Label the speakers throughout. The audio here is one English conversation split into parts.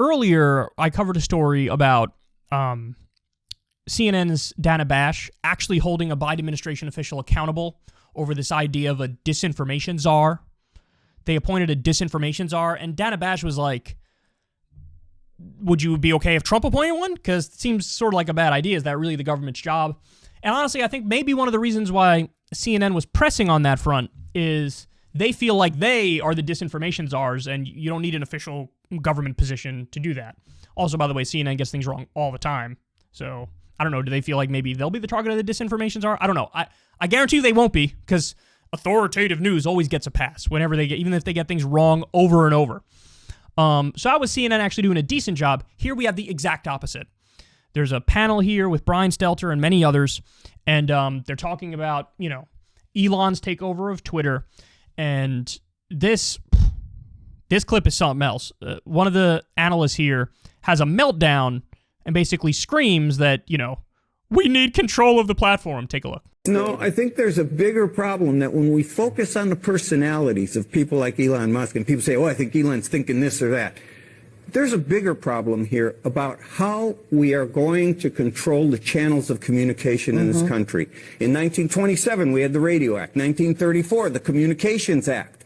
Speaker 1: earlier, I covered a story about CNN's Dana Bash actually holding a Biden administration official accountable over this idea of a disinformation czar. They appointed a disinformation czar, and Dana Bash was like, would you be okay if Trump appointed one? Because it seems sort of like a bad idea. Is that really the government's job? And honestly, I think maybe one of the reasons why CNN was pressing on that front is they feel like they are the disinformation czars, and you don't need an official government position to do that. Also, by the way, CNN gets things wrong all the time. So, I don't know. Do they feel like maybe they'll be the target of the disinformation czar? I don't know. I guarantee you they won't be, because authoritative news always gets a pass whenever they get, even if they get things wrong over and over. So how was CNN actually doing a decent job? Here we have the exact opposite. There's a panel here with Brian Stelter and many others, and they're talking about, Elon's takeover of Twitter, and this clip is something else. One of the analysts here has a meltdown and basically screams that, we need control of the platform. Take a look.
Speaker 2: No, I think there's a bigger problem that when we focus on the personalities of people like Elon Musk, and people say, I think Elon's thinking this or that, there's a bigger problem here about how we are going to control the channels of communication in this country. In 1927, we had the Radio Act. 1934, the Communications Act.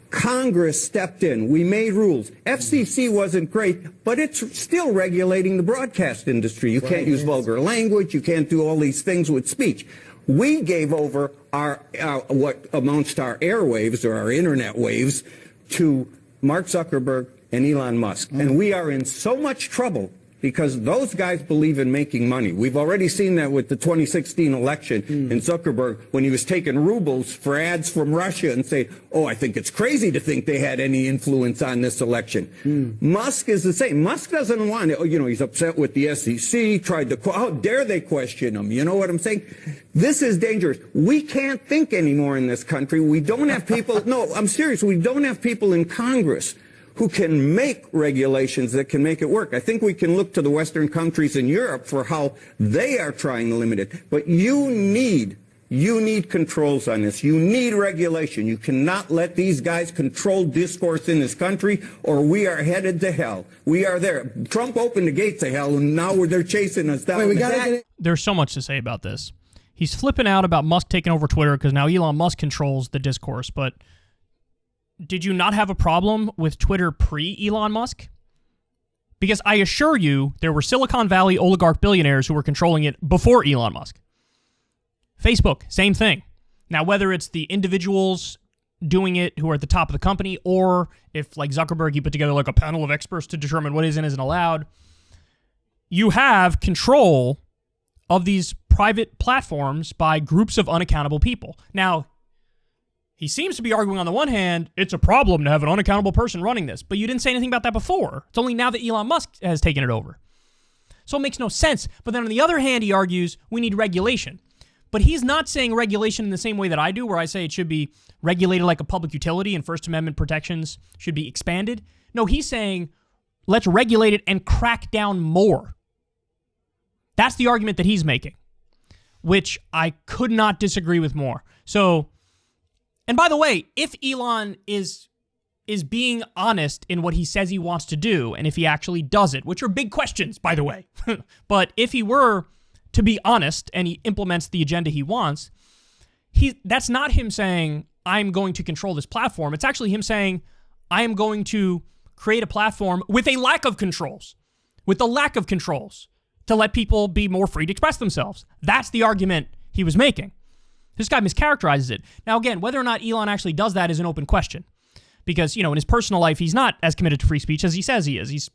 Speaker 2: Congress stepped in. We made rules. FCC wasn't great, but it's still regulating the broadcast industry. You can't use vulgar language. You can't do all these things with speech. We gave over our what amounts to our airwaves or our internet waves to Mark Zuckerberg and Elon Musk. And we are in so much trouble because those guys believe in making money. We've already seen that with the 2016 election in Zuckerberg when he was taking rubles for ads from Russia and say, I think it's crazy to think they had any influence on this election. Musk is the same. Musk doesn't want it. He's upset with the SEC, how dare they question him? You know what I'm saying? This is dangerous. We can't think anymore in this country. We don't have people. No, I'm serious. We don't have people in Congress who can make regulations that can make it work. I think we can look to the Western countries in Europe for how they are trying to limit it. But you need controls on this. You need regulation. You cannot let these guys control discourse in this country, or we are headed to hell. We are there. Trump opened the gates of hell, and now they're chasing us down.
Speaker 1: There's so much to say about this. He's flipping out about Musk taking over Twitter because now Elon Musk controls the discourse, but did you not have a problem with Twitter pre-Elon Musk? Because I assure you, there were Silicon Valley oligarch billionaires who were controlling it before Elon Musk. Facebook, same thing. Now, whether it's the individuals doing it who are at the top of the company, or if, like Zuckerberg, he put together like a panel of experts to determine what is and isn't allowed, you have control of these private platforms by groups of unaccountable people. Now, he seems to be arguing on the one hand, it's a problem to have an unaccountable person running this, but you didn't say anything about that before. It's only now that Elon Musk has taken it over. So it makes no sense. But then on the other hand, he argues we need regulation. But he's not saying regulation in the same way that I do, where I say it should be regulated like a public utility and First Amendment protections should be expanded. No, he's saying let's regulate it and crack down more. That's the argument that he's making, which I could not disagree with more. So, and by the way, if Elon is being honest in what he says he wants to do, and if he actually does it, which are big questions, by the way, but if he were to be honest and he implements the agenda he wants, that's not him saying, I'm going to control this platform. It's actually him saying, I am going to create a platform with a lack of controls, to let people be more free to express themselves. That's the argument he was making. This guy mischaracterizes it. Now, again, whether or not Elon actually does that is an open question. Because, in his personal life, he's not as committed to free speech as he says he is. He's,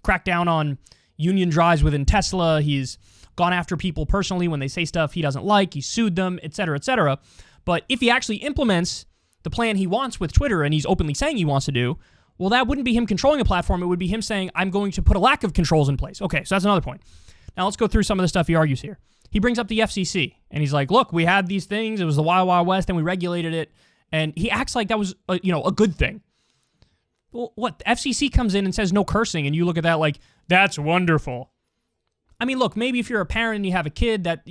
Speaker 1: cracked down on union drives within Tesla. He's gone after people personally when they say stuff he doesn't like. He sued them, et cetera, et cetera. But if he actually implements the plan he wants with Twitter, and he's openly saying he wants to do, well, that wouldn't be him controlling a platform. It would be him saying, I'm going to put a lack of controls in place. Okay, so that's another point. Now, let's go through some of the stuff he argues here. He brings up the FCC, and he's like, look, we had these things. It was the Wild Wild West, and we regulated it. And he acts like that was, a good thing. Well, what? The FCC comes in and says no cursing, and you look at that like, that's wonderful. I mean, look, maybe if you're a parent and you have a kid, that,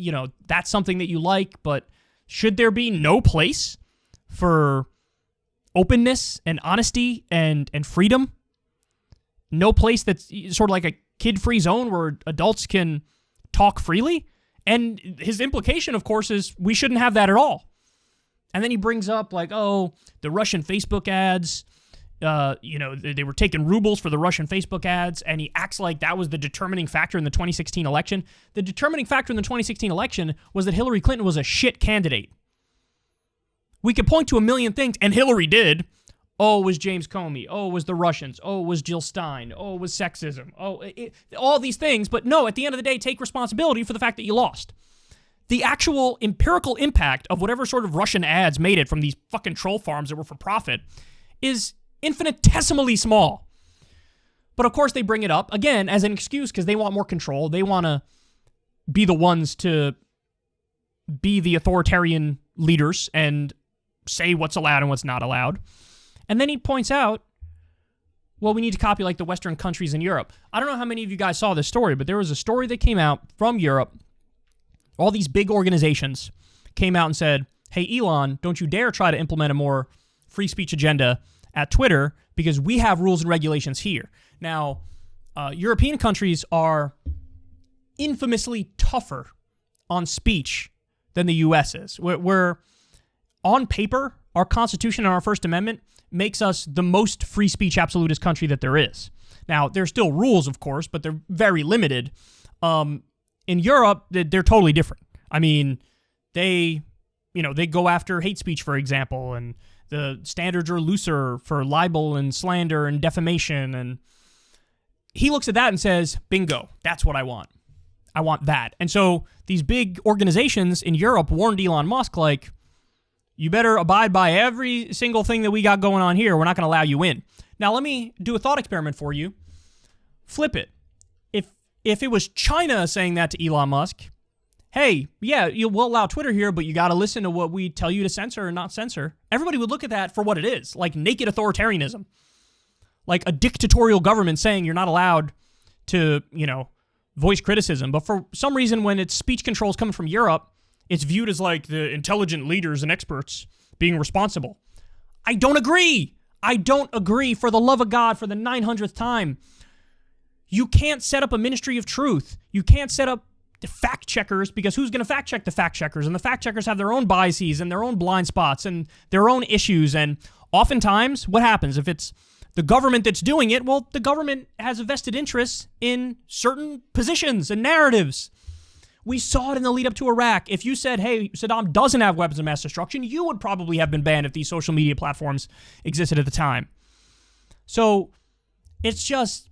Speaker 1: that's something that you like, but should there be no place for openness and honesty and freedom no place that's sort of like a kid-free zone where adults can talk freely. And his implication, of course, is we shouldn't have that at all. And then he brings up like, oh, the Russian Facebook ads, they were taking rubles for the Russian Facebook ads, and he acts like that was the determining factor in the 2016 election. The determining factor in the 2016 election was that Hillary Clinton was a shit candidate. We could point to a million things, and Hillary did. Oh, it was James Comey. Oh, it was the Russians. Oh, it was Jill Stein. Oh, it was sexism. Oh, all these things. But no, at the end of the day, take responsibility for the fact that you lost. The actual empirical impact of whatever sort of Russian ads made it from these fucking troll farms that were for profit is infinitesimally small. But of course they bring it up, again, as an excuse because they want more control. They want to be the ones to be the authoritarian leaders and say what's allowed and what's not allowed. And then he points out, well, we need to copy like the Western countries in Europe. I don't know how many of you guys saw this story, but there was a story that came out from Europe. All these big organizations came out and said, hey, Elon, don't you dare try to implement a more free speech agenda at Twitter because we have rules and regulations here. Now, European countries are infamously tougher on speech than the U.S. is. We're on paper, our Constitution and our First Amendment makes us the most free speech absolutist country that there is. Now, there's still rules, of course, but they're very limited. In Europe, they're totally different. I mean, they go after hate speech, for example, and the standards are looser for libel and slander and defamation. And he looks at that and says, bingo, that's what I want. I want that. And so these big organizations in Europe warned Elon Musk, like, you better abide by every single thing that we got going on here. We're not going to allow you in. Now, let me do a thought experiment for you. Flip it. If it was China saying that to Elon Musk, hey, yeah, we'll allow Twitter here, but you got to listen to what we tell you to censor or not censor. Everybody would look at that for what it is, like naked authoritarianism. Like a dictatorial government saying you're not allowed to, voice criticism. But for some reason, when it's speech controls coming from Europe, it's viewed as like the intelligent leaders and experts being responsible. I don't agree. For the love of God, for the 900th time. You can't set up a ministry of truth. You can't set up fact checkers because who's going to fact check the fact checkers? And the fact checkers have their own biases and their own blind spots and their own issues. And oftentimes, what happens if it's the government that's doing it? Well, the government has a vested interest in certain positions and narratives. We saw it in the lead up to Iraq. If you said, hey, Saddam doesn't have weapons of mass destruction, you would probably have been banned if these social media platforms existed at the time. So it's just,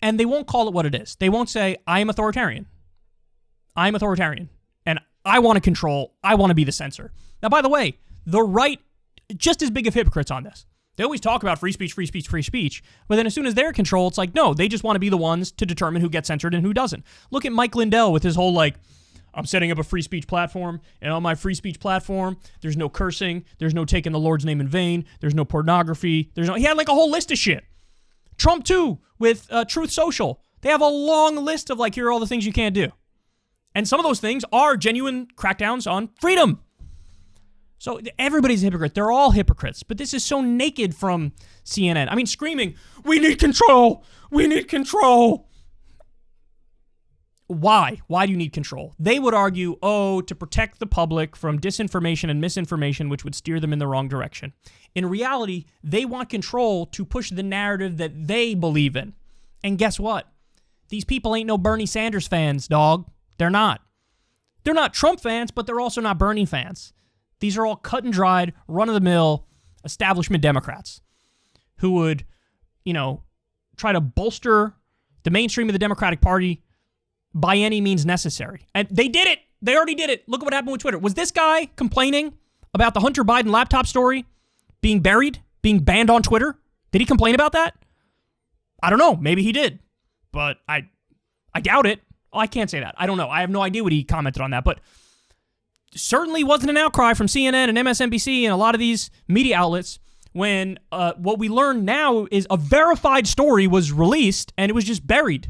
Speaker 1: and they won't call it what it is. They won't say, I am authoritarian. I'm authoritarian. And I want to control. I want to be the censor. Now, by the way, the right, just as big of hypocrites on this. They always talk about free speech, free speech, free speech. But then as soon as they're in control, it's like, no, they just want to be the ones to determine who gets censored and who doesn't. Look at Mike Lindell with his whole, like, I'm setting up a free speech platform, and on my free speech platform, there's no cursing, there's no taking the Lord's name in vain, there's no pornography, he had like a whole list of shit. Trump, too, with Truth Social. They have a long list of, like, here are all the things you can't do. And some of those things are genuine crackdowns on freedom. So everybody's a hypocrite. They're all hypocrites. But this is so naked from CNN. I mean, screaming, we need control. We need control. Why? Why do you need control? They would argue, to protect the public from disinformation and misinformation, which would steer them in the wrong direction. In reality, they want control to push the narrative that they believe in. And guess what? These people ain't no Bernie Sanders fans, dog. They're not. They're not Trump fans, but they're also not Bernie fans. These are all cut and dried, run-of-the-mill establishment Democrats who would, try to bolster the mainstream of the Democratic Party by any means necessary. And they did it. They already did it. Look at what happened with Twitter. Was this guy complaining about the Hunter Biden laptop story being buried, being banned on Twitter? Did he complain about that? I don't know. Maybe he did. But I doubt it. Oh, I can't say that. I don't know. I have no idea what he commented on that. But certainly wasn't an outcry from CNN and MSNBC and a lot of these media outlets when what we learn now is a verified story was released and it was just buried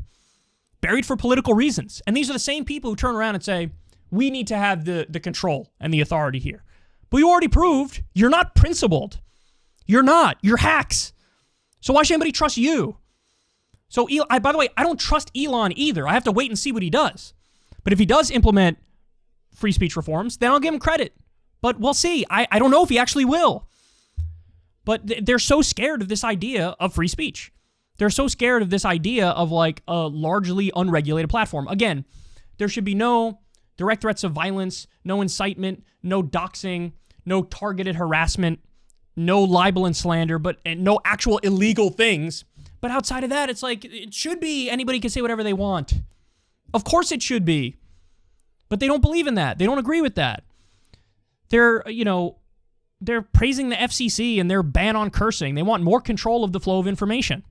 Speaker 1: for political reasons. And these are the same people who turn around and say, we need to have the control and the authority here. But you already proved you're not principled. You're not. You're hacks. So why should anybody trust you? So, by the way, I don't trust Elon either. I have to wait and see what he does. But if he does implement free speech reforms, then I'll give him credit. But we'll see. I don't know if he actually will. But they're so scared of this idea of free speech. They're so scared of this idea of like a largely unregulated platform. Again, there should be no direct threats of violence, no incitement, no doxing, no targeted harassment, no libel and slander, and no actual illegal things. But outside of that, it's like, it should be anybody can say whatever they want. Of course it should be. But they don't believe in that. They don't agree with that. They're praising the FCC and their ban on cursing. They want more control of the flow of information.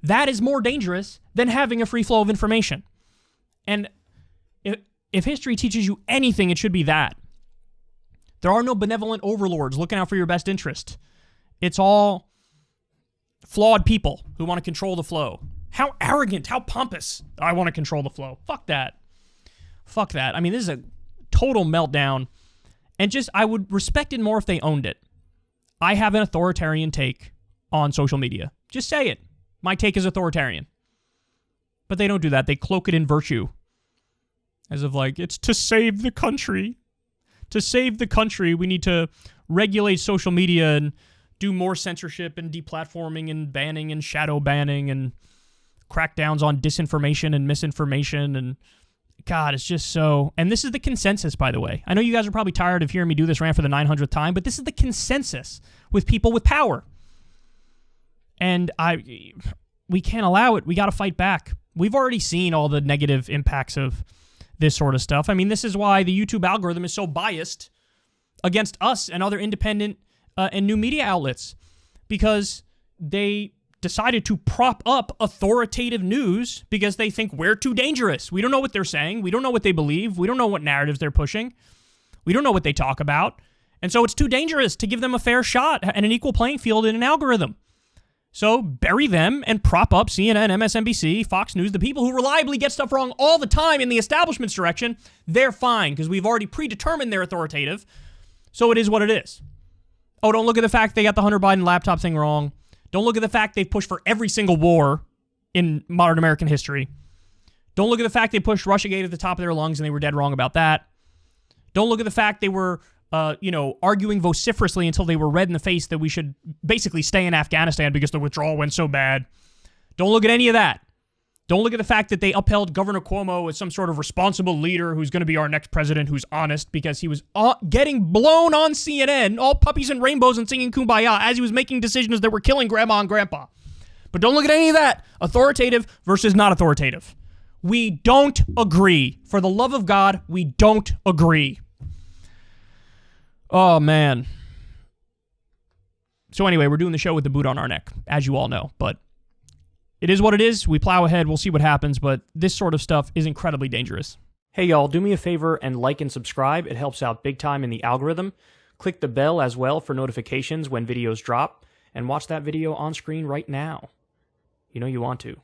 Speaker 1: That is more dangerous than having a free flow of information. And if history teaches you anything, it should be that. There are no benevolent overlords looking out for your best interest. It's all flawed people who want to control the flow. How arrogant, how pompous. I want to control the flow. Fuck that. Fuck that. I mean, this is a total meltdown. And I would respect it more if they owned it. I have an authoritarian take on social media. Just say it. My take is authoritarian. But they don't do that. They cloak it in virtue. As of like, it's to save the country. To save the country, we need to regulate social media and do more censorship and deplatforming and banning and shadow banning and crackdowns on disinformation and misinformation. And God, it's just so... And this is the consensus, by the way. I know you guys are probably tired of hearing me do this rant for the 900th time, but this is the consensus with people with power. And we can't allow it. We got to fight back. We've already seen all the negative impacts of this sort of stuff. I mean, this is why the YouTube algorithm is so biased against us and other independent and new media outlets, because they decided to prop up authoritative news because they think we're too dangerous. We don't know what they're saying. We don't know what they believe. We don't know what narratives they're pushing. We don't know what they talk about. And so it's too dangerous to give them a fair shot and an equal playing field in an algorithm. So bury them and prop up CNN, MSNBC, Fox News, the people who reliably get stuff wrong all the time in the establishment's direction. They're fine because we've already predetermined they're authoritative. So it is what it is. Oh, don't look at the fact they got the Hunter Biden laptop thing wrong. Don't look at the fact they've pushed for every single war in modern American history. Don't look at the fact they pushed Russiagate at the top of their lungs and they were dead wrong about that. Don't look at the fact they were arguing vociferously until they were red in the face that we should basically stay in Afghanistan because the withdrawal went so bad. Don't look at any of that. Don't look at the fact that they upheld Governor Cuomo as some sort of responsible leader who's going to be our next president, who's honest, because he was getting blown on CNN, all puppies and rainbows and singing Kumbaya as he was making decisions that were killing grandma and grandpa. But don't look at any of that. Authoritative versus not authoritative. We don't agree. For the love of God, we don't agree. Oh, man. So anyway, we're doing the show with the boot on our neck, as you all know. But it is what it is. We plow ahead. We'll see what happens. But this sort of stuff is incredibly dangerous. Hey, y'all, do me a favor and like and subscribe. It helps out big time in the algorithm. Click the bell as well for notifications when videos drop. And watch that video on screen right now. You know you want to.